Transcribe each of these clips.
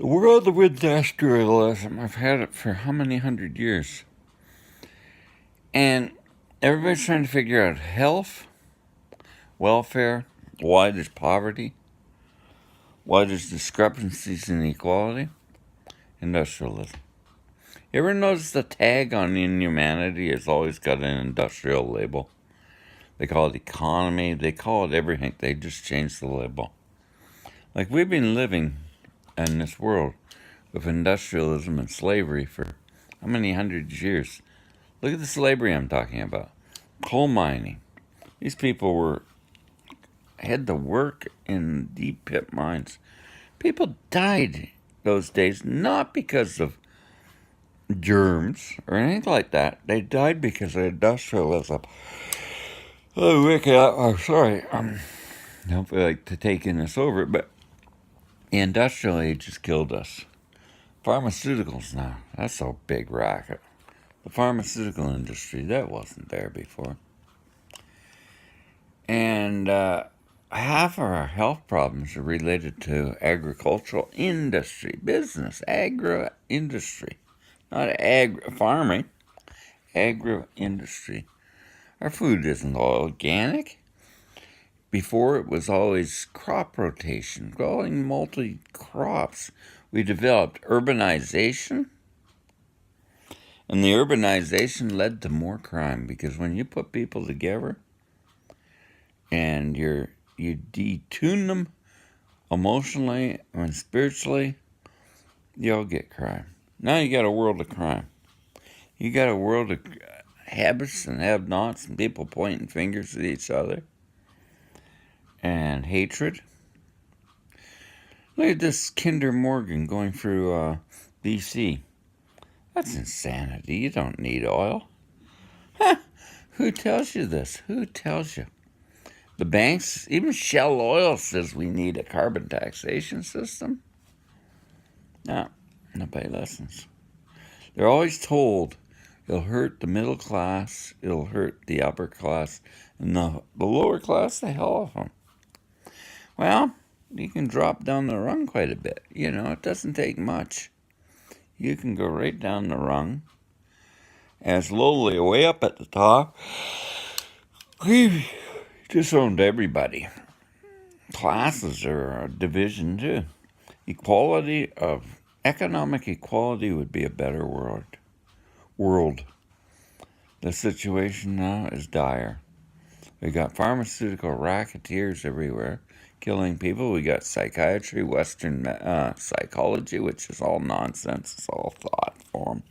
The world of industrialism, I've had it for how many hundred years? And everybody's trying to figure out health, welfare, why there's poverty, why there's discrepancies in equality. Industrialism. You ever notice the tag on inhumanity has always got an industrial label? They call it economy, they call it everything, they just change the label. Like we've been living in this world with industrialism and slavery for how many hundred years? Look at the slavery I'm talking about. Coal mining. These people had to work in deep pit mines. People died those days not because of germs or anything like that. They died because of industrialism. Oh, Ricky, sorry. Don't feel like to taking this over, but the industrial age has killed us. Pharmaceuticals now, that's a big racket. The pharmaceutical industry, that wasn't there before. And half of our health problems are related to agricultural industry, business, agro-industry. Not farming, agro-industry. Our food isn't all organic. Before it was always crop rotation, growing multi-crops. We developed urbanization. And the urbanization led to more crime because when you put people together and you detune them emotionally and spiritually, you'll get crime. Now you got a world of crime. You got a world of habits and have-nots and people pointing fingers at each other and hatred. Look at this Kinder Morgan going through BC. That's insanity. You don't need oil. Huh? Who tells you this? Who tells you? The banks, even Shell Oil says we need a carbon taxation system. No, nobody listens. They're always told it'll hurt the middle class, it'll hurt the upper class, and the lower class, the hell of them. Well, you can drop down the rung quite a bit. It doesn't take much. You can go right down the rung as lowly way up at the top. We've disowned everybody. Classes are a division too. Economic equality would be a better world. The situation now is dire. We got pharmaceutical racketeers everywhere, killing people. We got psychiatry, Western psychology, which is all nonsense. It's all thought form.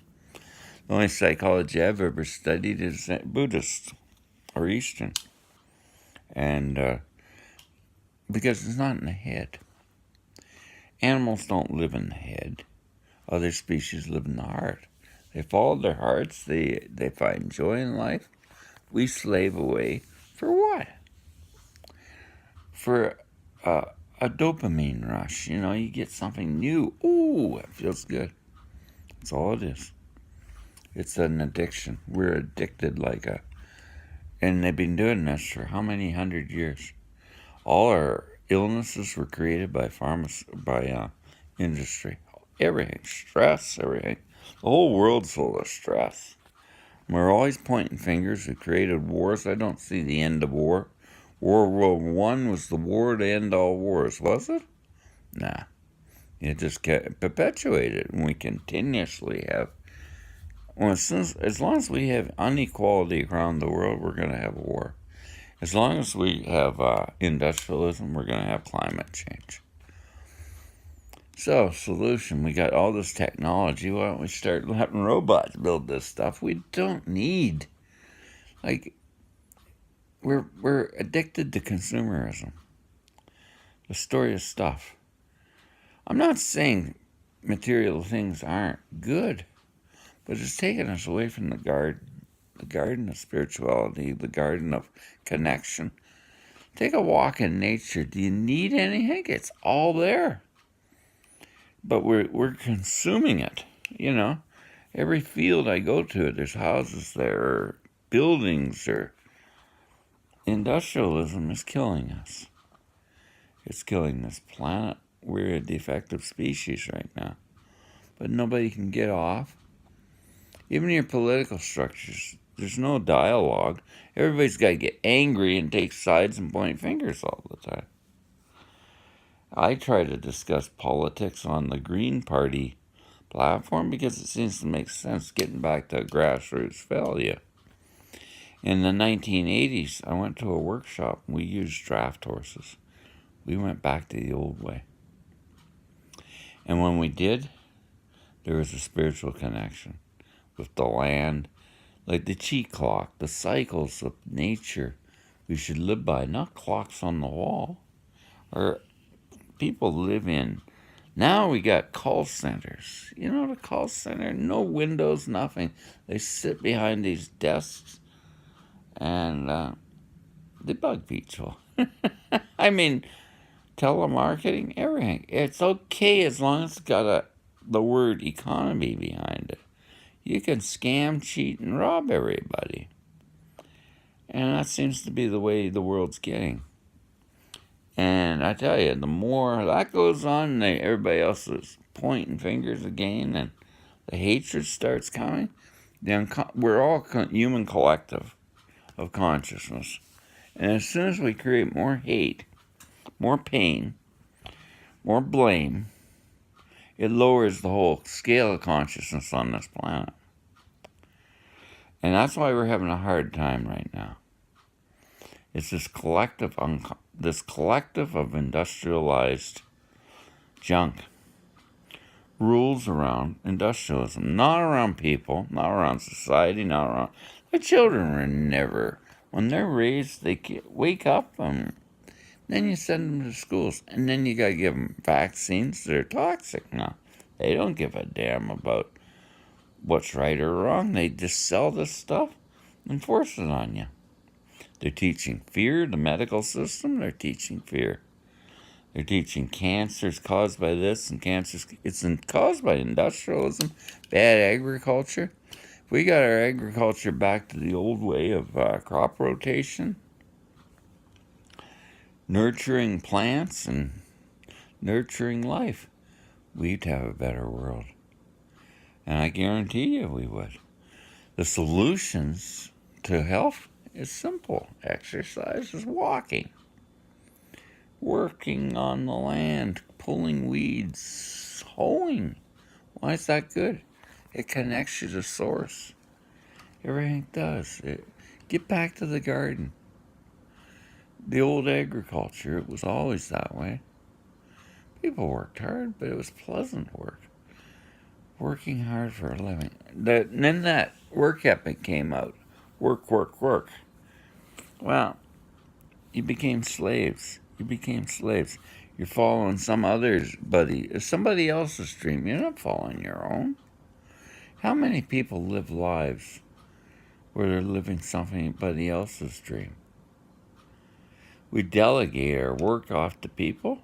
The only psychology I've ever studied is Buddhist or Eastern. And because it's not in the head. Animals don't live in the head. Other species live in the heart. They follow their hearts. They find joy in life. We slave away for what? For a dopamine rush. You get something new. Ooh, it feels good. That's all it is. It's an addiction. We're addicted and they've been doing this for how many hundred years? All our illnesses were created by industry. Everything, stress, everything. The whole world's full of stress. We're always pointing fingers. We created wars. I don't see the end of war. World War I was the war to end all wars, was it? Nah. It just perpetuated, and we continuously have. As long as we have inequality around the world, we're going to have war. As long as we have industrialism, we're going to have climate change. So, solution, we got all this technology. Why don't we start letting robots build this stuff we don't need? We're addicted to consumerism. The story of stuff. I'm not saying material things aren't good, but it's taken us away from the garden of spirituality, the garden of connection. Take a walk in nature. Do you need anything? It's all there. But we're consuming it, Every field I go to, there's houses there, or buildings, or industrialism is killing us. It's killing this planet. we're a defective species right now. But nobody can get off. Even your political structures, there's no dialogue. Everybody's got to get angry and take sides and point fingers all the time. I try to discuss politics on the Green Party platform because it seems to make sense, getting back to grassroots value. In the 1980s, I went to a workshop and we used draft horses. We went back to the old way. And when we did, there was a spiritual connection with the land, like the chi clock, the cycles of nature we should live by, not clocks on the wall. Or people live in. Now we got call centers. You know, the call center, no windows, nothing. They sit behind these desks and they bug people. I mean, telemarketing, everything. It's okay as long as it's got the word economy behind it. You can scam, cheat, and rob everybody. And that seems to be the way the world's getting. And I tell you, the more that goes on, everybody else is pointing fingers again, and the hatred starts coming. We're all human collective of consciousness. And as soon as we create more hate, more pain, more blame, it lowers the whole scale of consciousness on this planet. And that's why we're having a hard time right now. It's this collective of industrialized junk rules around industrialism, not around people, not around society, not around. The children were never, when they're raised, they wake up and then you send them to schools, and then you gotta give them vaccines that are toxic now. They don't give a damn about what's right or wrong. They just sell this stuff and force it on you. They're teaching fear, the medical system, they're teaching fear. They're teaching cancers caused by this and cancers, it's caused by industrialism, bad agriculture. If we got our agriculture back to the old way of crop rotation, nurturing plants and nurturing life, we'd have a better world. And I guarantee you we would. The solutions to health is simple. Exercise is walking, working on the land, pulling weeds, hoeing. Why is that good? It connects you to source. Everything does. Get back to the garden. The old agriculture, it was always that way. People worked hard, but it was pleasant work. Working hard for a living. Then that work ethic came out. Work, work, work. Well, you became slaves. You're following somebody else's dream. You're not following your own. How many people live lives where they're living somebody else's dream? We delegate our work off to people.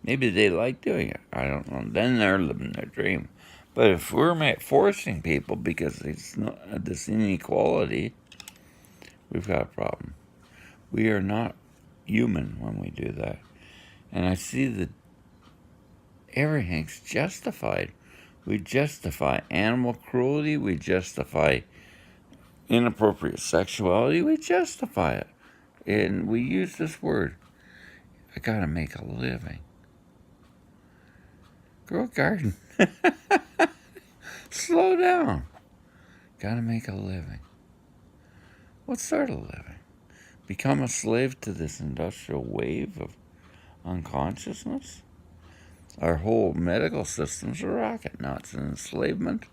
Maybe they like doing it. I don't know. Then they're living their dream. But if we're forcing people because it's this inequality, we've got a problem. We are not human when we do that. And I see that everything's justified. We justify animal cruelty. We justify inappropriate sexuality. We justify it. And we use this word. I gotta make a living. Grow a garden. Slow down. Gotta make a living. What sort of living? Become a slave to this industrial wave of unconsciousness? Our whole medical system's a racket. Now it's an enslavement.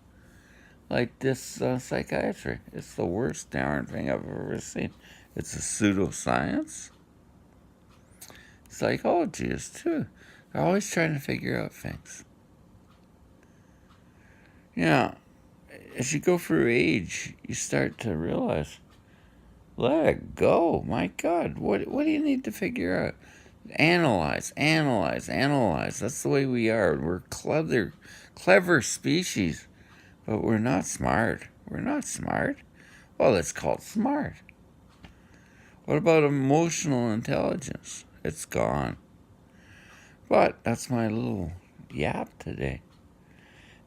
Like this psychiatry. It's the worst darn thing I've ever seen. It's a pseudoscience. Psychology is too. They're always trying to figure out things. Yeah, as you go through age, you start to realize, let it go. My God, what do you need to figure out? Analyze. That's the way we are. We're clever species, but we're not smart. Well, it's called smart. What about emotional intelligence? It's gone. But that's my little yap today.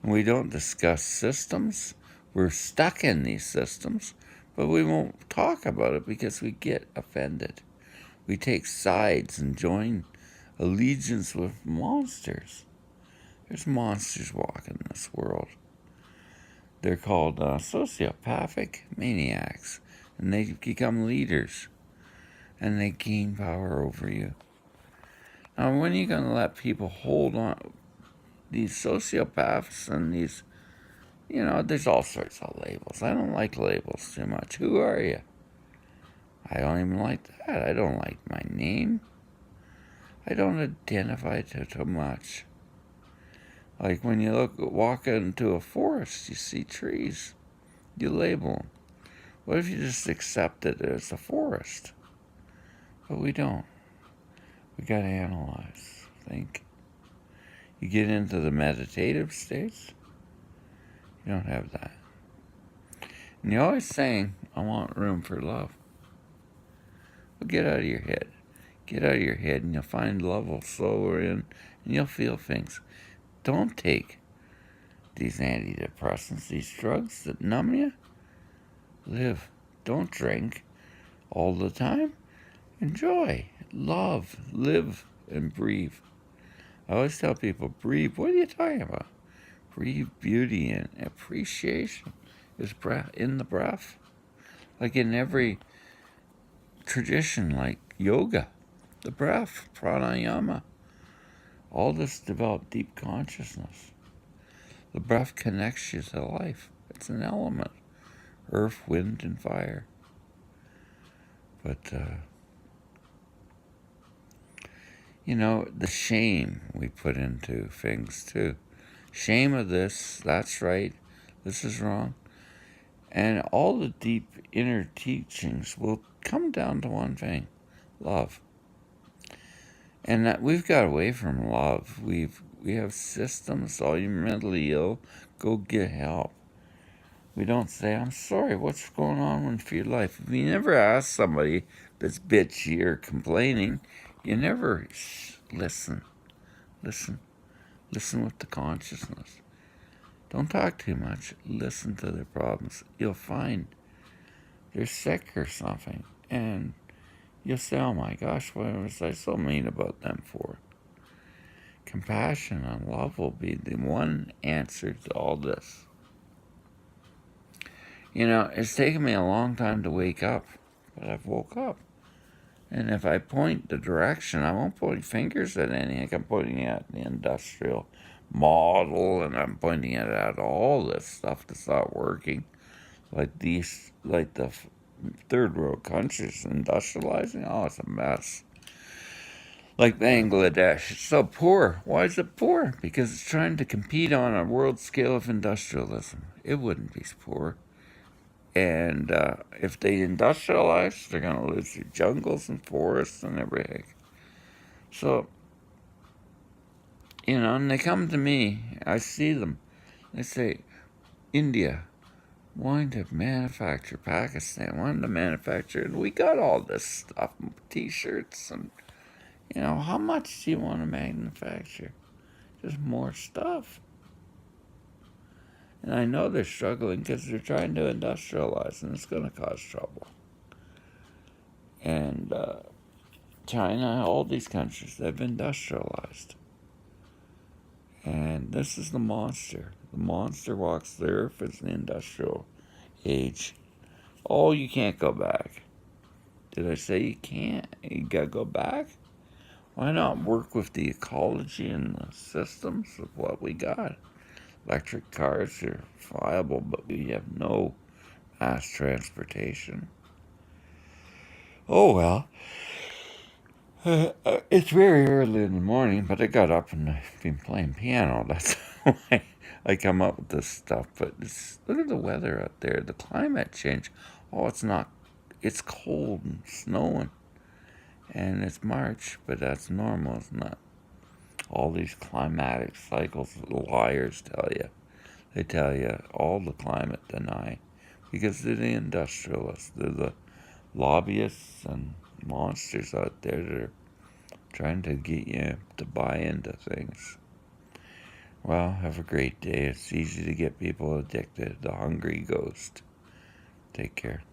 And we don't discuss systems. We're stuck in these systems, but we won't talk about it because we get offended. We take sides and join allegiance with monsters. There's monsters walking this world. They're called sociopathic maniacs, and they become leaders, and they gain power over you. Now, when are you going to let people hold on? These sociopaths and these, there's all sorts of labels. I don't like labels too much. Who are you? I don't even like that. I don't like my name. I don't identify too much. Like when you walk into a forest, you see trees. You label them. What if you just accept it as a forest? But we don't. We got to analyze, think. You get into the meditative states, you don't have that. And you're always saying, I want room for love. Well, get out of your head. Get out of your head and you'll find love will slower in and you'll feel things. Don't take these antidepressants, these drugs that numb you. Live. Don't drink all the time. Enjoy. Love. Live and breathe. I always tell people, breathe. What are you talking about? Breathe beauty and appreciation is breath in the breath. Like in every tradition, like yoga, the breath, pranayama, all this developed deep consciousness. The breath connects you to life. It's an element. Earth, wind, and fire. But, the shame we put into things too. Shame of this, that's right, this is wrong. And all the deep inner teachings will come down to one thing, love. And that we've got away from love. We have systems, all you're mentally ill, go get help. We don't say, I'm sorry, what's going on with your life? If you never ask somebody that's bitchy or complaining, you never listen. Listen with the consciousness. Don't talk too much. Listen to their problems. You'll find they're sick or something. And you'll say, oh my gosh, what was I so mean about them for? Compassion and love will be the one answer to all this. It's taken me a long time to wake up, but I've woke up. And if I point the direction, I won't point fingers at anything. I'm pointing at the industrial model, and I'm pointing it at all this stuff that's not working. Like the third world countries industrializing, oh, it's a mess. Like Bangladesh, it's so poor. Why is it poor? Because it's trying to compete on a world scale of industrialism. It wouldn't be poor. And if they industrialize, they're going to lose their jungles and forests and everything. So, and they come to me, I see them. They say, India wanting to manufacture, Pakistan wanting to manufacture, and we got all this stuff, t-shirts, and, how much do you want to manufacture? Just more stuff. And I know they're struggling because they're trying to industrialize, and it's going to cause trouble. And China, all these countries, they've industrialized. And this is the monster. The monster walks the earth as the industrial age. Oh, you can't go back. Did I say you can't? You got to go back? Why not work with the ecology and the systems of what we got? Electric cars are viable, but we have no mass transportation. Oh, well. It's very early in the morning, but I got up and I've been playing piano. That's why I come up with this stuff. But look at the weather out there, the climate change. Oh, it's cold and snowing. And it's March, but that's normal, isn't it? All these climatic cycles, liars tell you. They tell you all the climate deny. Because they're the industrialists. They're the lobbyists and monsters out there that are trying to get you to buy into things. Well, have a great day. It's easy to get people addicted. The hungry ghost. Take care.